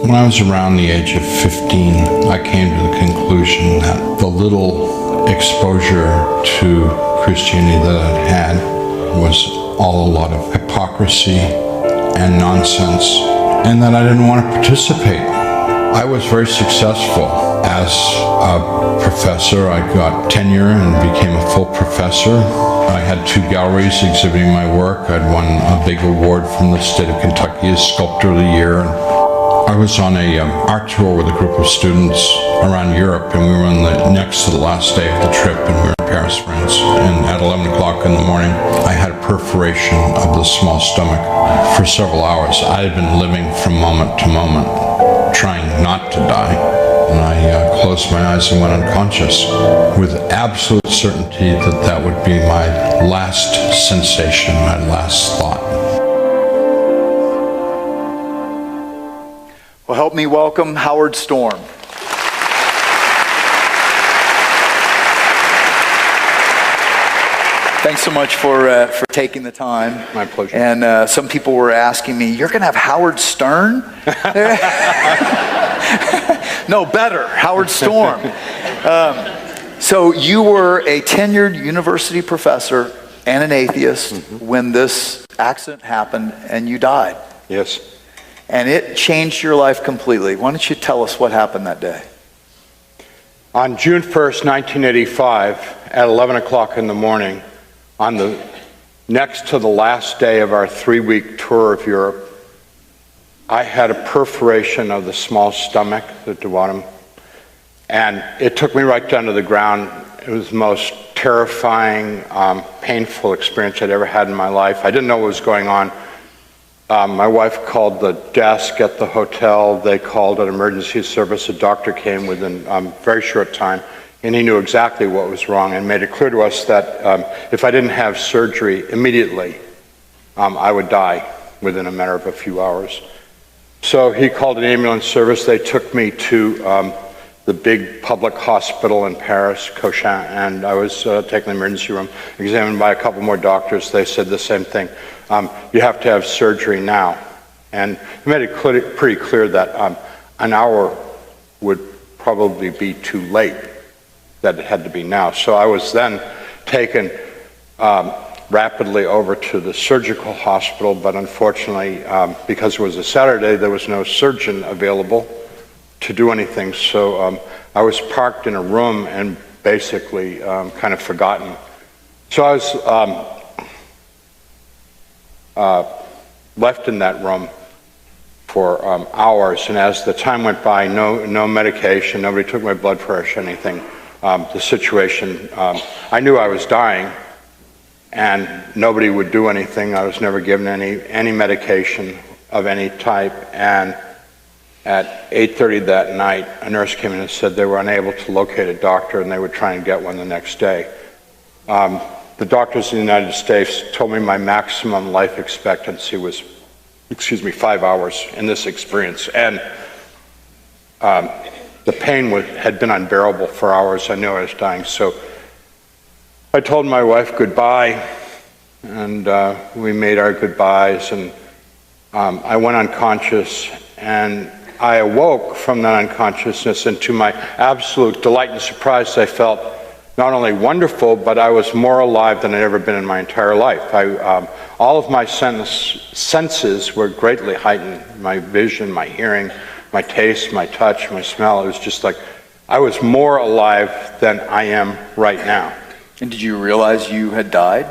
When I was around the age of 15, I came to the conclusion that the little exposure to Christianity that I'd had was all a lot of hypocrisy and nonsense, and that I didn't want to participate. I was very successful as a professor. I got tenure and became a full professor. I had 2 galleries exhibiting my work. I'd won a big award from the state of Kentucky as Sculptor of the Year. I was on a art tour with a group of students around Europe, and we were on the next to the last day of the trip, and we were in Paris, France. And at 11 o'clock in the morning, I had a perforation of the small stomach for several hours. I had been living from moment to moment, trying not to die. And I closed my eyes and went unconscious with absolute certainty that that would be my last sensation, my last thought. Well, help me welcome Howard Storm. Thanks so much for taking the time. My pleasure. And some people were asking me, you're going to have Howard Stern? No, better, Howard Storm. So you were a tenured university professor and an atheist when this accident happened and you died. Yes. And it changed your life completely. Why don't you tell us what happened that day? On June 1st, 1985, at 11 o'clock in the morning, on the next to the last day of our 3-week tour of Europe, I had a perforation of the small stomach, the duodenum, and it took me right down to the ground. It was the most terrifying, painful experience I'd ever had in my life. I didn't know what was going on. My wife called the desk at the hotel. They called an emergency service. A doctor came within a very short time, and he knew exactly what was wrong and made it clear to us that if I didn't have surgery immediately, I would die within a matter of a few hours. So he called an ambulance service. They took me to the big public hospital in Paris, Cochin, and I was taken to the emergency room, examined by a couple more doctors. They said the same thing. You have to have surgery now. And it made it pretty clear that an hour would probably be too late, that it had to be now. So I was then taken rapidly over to the surgical hospital, but unfortunately, because it was a Saturday, there was no surgeon available to do anything. So I was parked in a room and basically kind of forgotten. So I was left in that room for hours, and as the time went by, no medication, nobody took my blood pressure, anything. The situation, I knew I was dying, and nobody would do anything. I was never given any medication of any type, and at 8:30 that night, a nurse came in and said they were unable to locate a doctor, and they would try and get one the next day. The doctors in the United States told me my maximum life expectancy was, 5 hours in this experience. And the pain had been unbearable for hours. I knew I was dying. So I told my wife goodbye, and we made our goodbyes, and I went unconscious, and I awoke from that unconsciousness, and to my absolute delight and surprise, I felt not only wonderful, but I was more alive than I'd ever been in my entire life. All of my senses were greatly heightened. My vision, my hearing, my taste, my touch, my smell. It was just like I was more alive than I am right now. And did you realize you had died?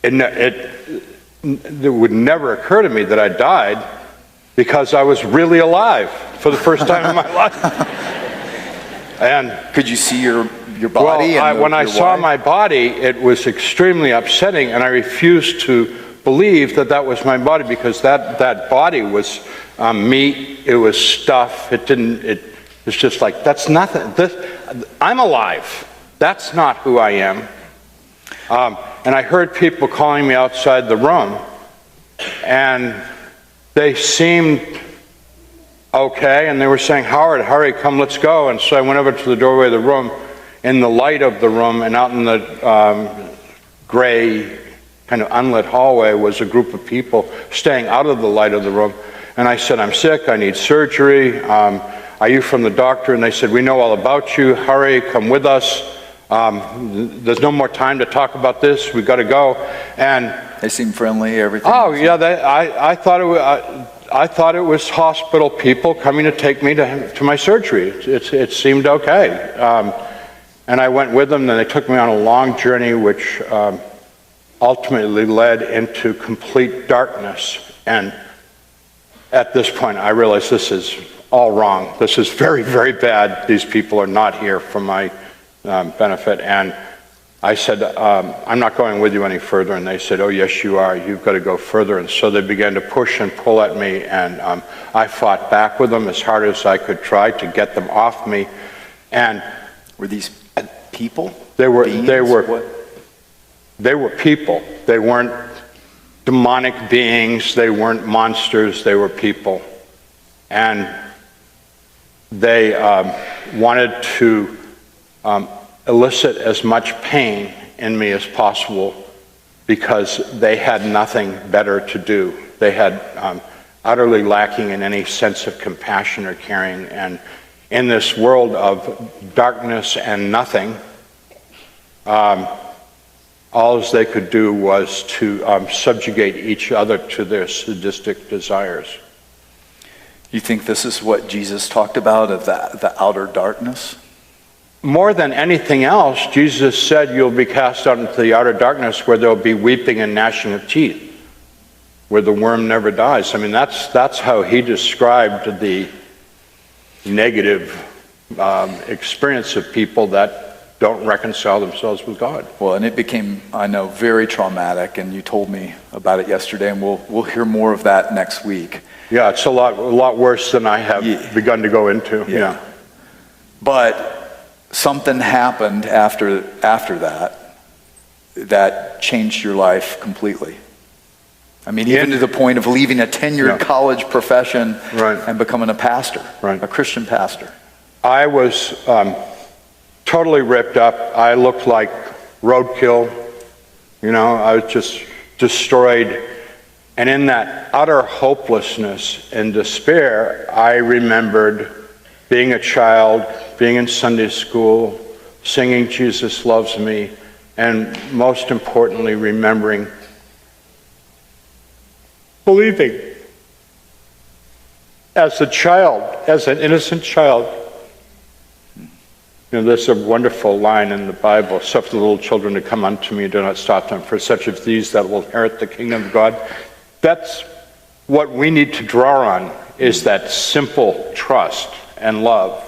It would never occur to me that I died, because I was really alive for the first time in my life. And could you see your body? Well, when I saw my body, it was extremely upsetting, and I refused to believe that that was my body, because that body was meat. It was stuff. It was just like, that's nothing. I'm alive. That's not who I am. And I heard people calling me outside the room, and they seemed okay, and they were saying, Howard, hurry, come, let's go. And so I went over to the doorway of the room. In the light of the room and out in the gray kind of unlit hallway was a group of people staying out of the light of the room. And I said, I'm sick, I need surgery. Are you from the doctor? And they said, we know all about you. Hurry, come with us. There's no more time to talk about this. We've got to go. And They seem friendly, everything. oh yeah, I thought it was hospital people coming to take me to my surgery. It seemed okay. And I went with them, and they took me on a long journey, which ultimately led into complete darkness. And at this point, I realized this is all wrong. This is very, very bad. These people are not here for my benefit. And I said, I'm not going with you any further. And they said, oh, yes, you are. You've got to go further. And so they began to push and pull at me. And I fought back with them as hard as I could try to get them off me. And Were these people? they were What? they were people. They weren't demonic beings. They weren't monsters. They were people. And they wanted to elicit as much pain in me as possible because they had nothing better to do. They had utterly lacking in any sense of compassion or caring. And in this world of darkness and nothing, all they could do was to subjugate each other to their sadistic desires. You think this is what Jesus talked about, of the outer darkness? More than anything else, Jesus said you'll be cast out into the outer darkness where there'll be weeping and gnashing of teeth, where the worm never dies. I mean, that's how he described the negative experience of people that don't reconcile themselves with God. Well, and it became, I know, very traumatic, and you told me about it yesterday, and we'll hear more of that next week. Yeah, it's a lot worse than I have begun to go into. Yeah. But something happened after that changed your life completely. I mean, even to the point of leaving a tenured college profession and becoming a pastor, a Christian pastor. I was totally ripped up. I looked like roadkill. I was just destroyed. And in that utter hopelessness and despair, I remembered being a child, being in Sunday school, singing Jesus Loves Me, and most importantly, remembering believing as a child, as an innocent child. There's a wonderful line in the Bible, suffer the little children to come unto me, do not stop them, for such of these that will inherit the kingdom of God. That's what we need to draw on, is that simple trust and love.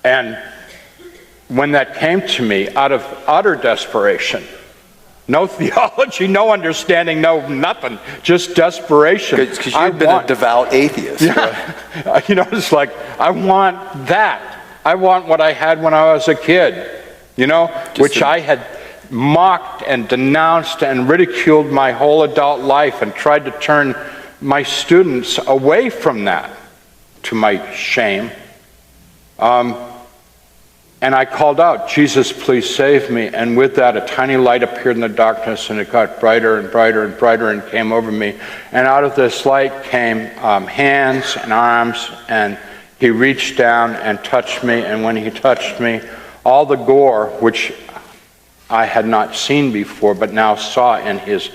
And when that came to me out of utter desperation, no theology, no understanding, no nothing, just desperation. Because you've been a devout atheist. Yeah. Right? It's like, I want that. I want what I had when I was a kid, which I had mocked and denounced and ridiculed my whole adult life and tried to turn my students away from that, to my shame. And I called out, Jesus, please save me. And with that, a tiny light appeared in the darkness, and it got brighter and brighter and brighter and came over me. And out of this light came hands and arms, and he reached down and touched me. And when he touched me, all the gore, which I had not seen before, but now saw in his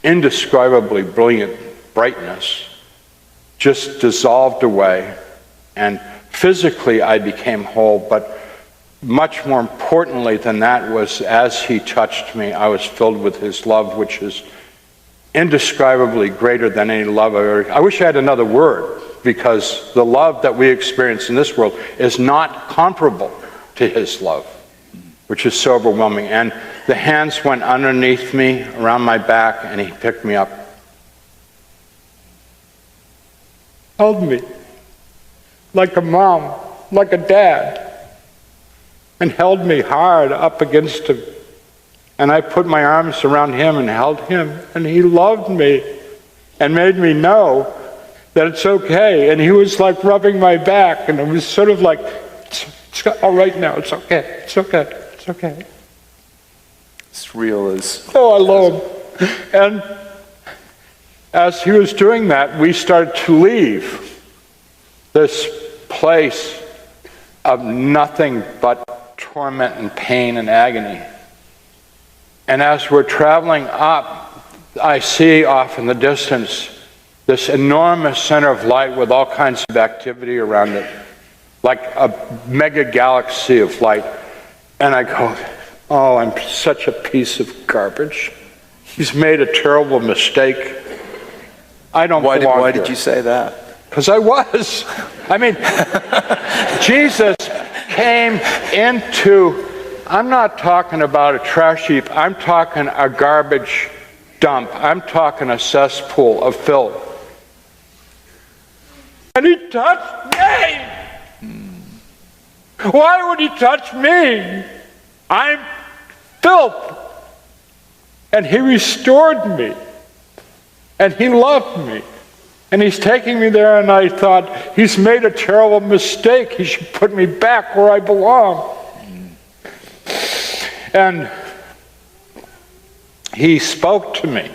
indescribably brilliant brightness, just dissolved away. And physically I became whole, but much more importantly than that was, as he touched me, I was filled with his love, which is indescribably greater than any love I've ever. I wish I had another word, because the love that we experience in this world is not comparable to his love, which is so overwhelming. And the hands went underneath me, around my back, and he picked me up, held me like a mom, like a dad, and held me hard up against him. And I put my arms around him and held him, and he loved me and made me know that it's okay. And he was like rubbing my back, and it was sort of like, it's all right now, it's okay, it's okay, it's okay. It's real as... Oh, I love him. And as he was doing that, we started to leave this place of nothing but torment and pain and agony. And as we're traveling up, I see off in the distance this enormous center of light with all kinds of activity around it, like a mega galaxy of light. And I go, oh, I'm such a piece of garbage. He's made a terrible mistake. I don't belong here. Why did you say that? Because I was. I mean, Jesus came into, I'm not talking about a trash heap, I'm talking a garbage dump. I'm talking a cesspool of filth. And he touched me. Why would he touch me? I'm filth. And he restored me. And he loved me. And he's taking me there, and I thought, he's made a terrible mistake. He should put me back where I belong. And he spoke to me.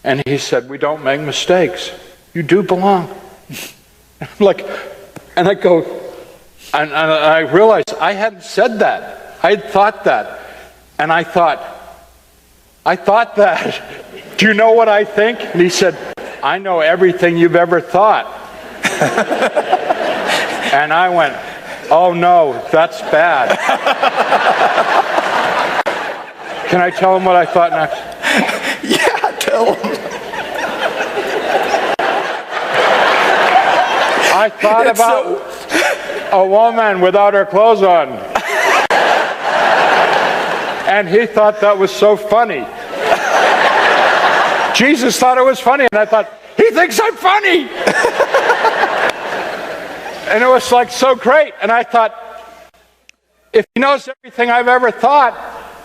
And he said, we don't make mistakes. You do belong. I'm like, and I go, and I realized I hadn't said that. I had thought that. And I thought that. Do you know what I think? And he said, I know everything you've ever thought. And I went, oh no, that's bad. Can I tell him what I thought next? Yeah, tell him. I thought about a woman without her clothes on. And he thought that was so funny. Jesus thought it was funny, and I thought, he thinks I'm funny. And it was like so great. And I thought, if he knows everything I've ever thought,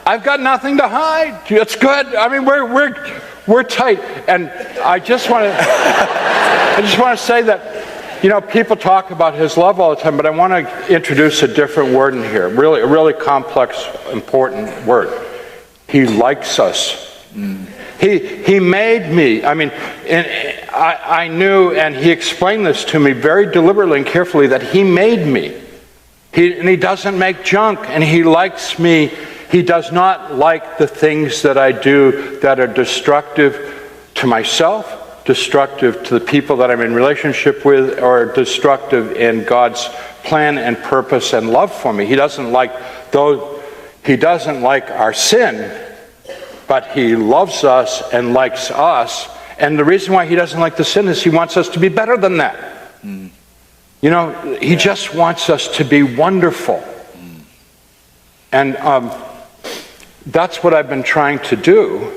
I've got nothing to hide. It's good. I mean, we're tight. And I just want to say that, you know, people talk about his love all the time, but I want to introduce a different word in here. Really, a really complex, important word. He likes us. He made me. I mean, and I knew, and he explained this to me very deliberately and carefully, that he made me. And he doesn't make junk, and he likes me. He does not like the things that I do that are destructive to myself, destructive to the people that I'm in relationship with, or destructive in God's plan and purpose and love for me. He doesn't like our sin, but he loves us and likes us. And the reason why he doesn't like the sin is he wants us to be better than that. You know, he just wants us to be wonderful. And that's what I've been trying to do.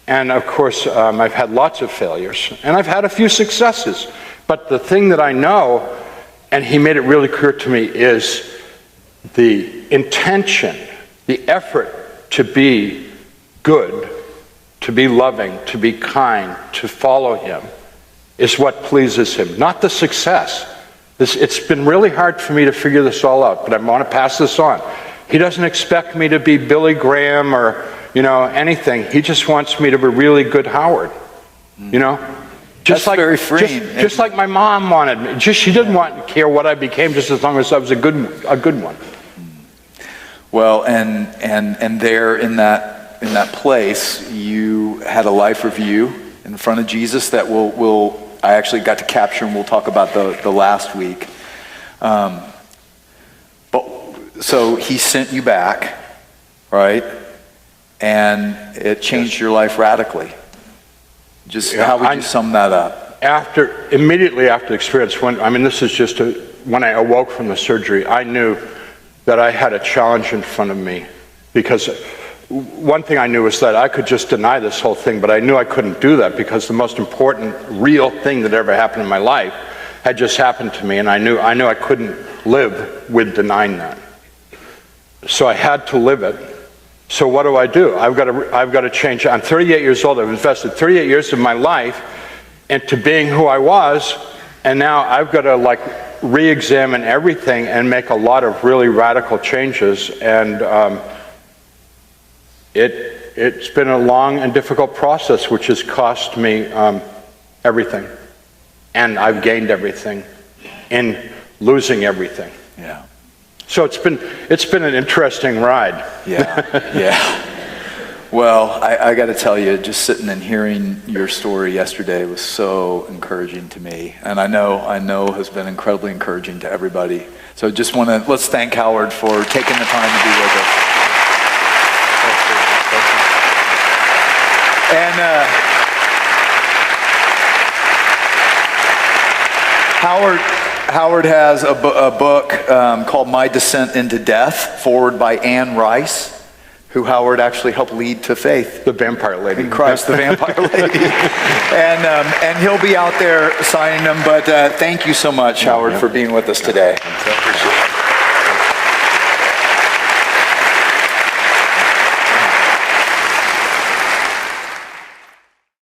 And of course, I've had lots of failures. And I've had a few successes. But the thing that I know, and he made it really clear to me, is the intention, the effort to be good, to be loving, to be kind, to follow him, is what pleases him, not the success. It's been really hard for me to figure this all out, but I want to pass this on. He doesn't expect me to be Billy Graham or, you know, anything. He just wants me to be really good Howard, you know? Just That's like, very freeing. Just like my mom wanted me. She didn't care what I became, just as long as I was a good one. Well, and there in that place, you had a life review in front of Jesus that I actually got to capture, and we'll talk about the last week. So he sent you back, right? And it changed your life radically. How would you sum that up? Immediately after the experience, when I awoke from the surgery, I knew that I had a challenge in front of me, because one thing I knew was that I could just deny this whole thing, but I knew I couldn't do that because the most important real thing that ever happened in my life had just happened to me, and I knew I couldn't live with denying that. So I had to live it. So what do? I've got to change. I'm 38 years old. I've invested 38 years of my life into being who I was, and now I've got to re-examine everything and make a lot of really radical changes. And it's been a long and difficult process, which has cost me everything. And I've gained everything in losing everything. Yeah. So it's been an interesting ride. Yeah, yeah. Well, I got to tell you, just sitting and hearing your story yesterday was so encouraging to me, and I know has been incredibly encouraging to everybody. So just let's thank Howard for taking the time to be with us. And Howard has a book called My Descent into Death, forward by Anne Rice, who Howard actually helped lead to faith. The vampire lady. In Christ, the vampire lady. And he'll be out there signing them. But thank you so much, Howard, for being with us today.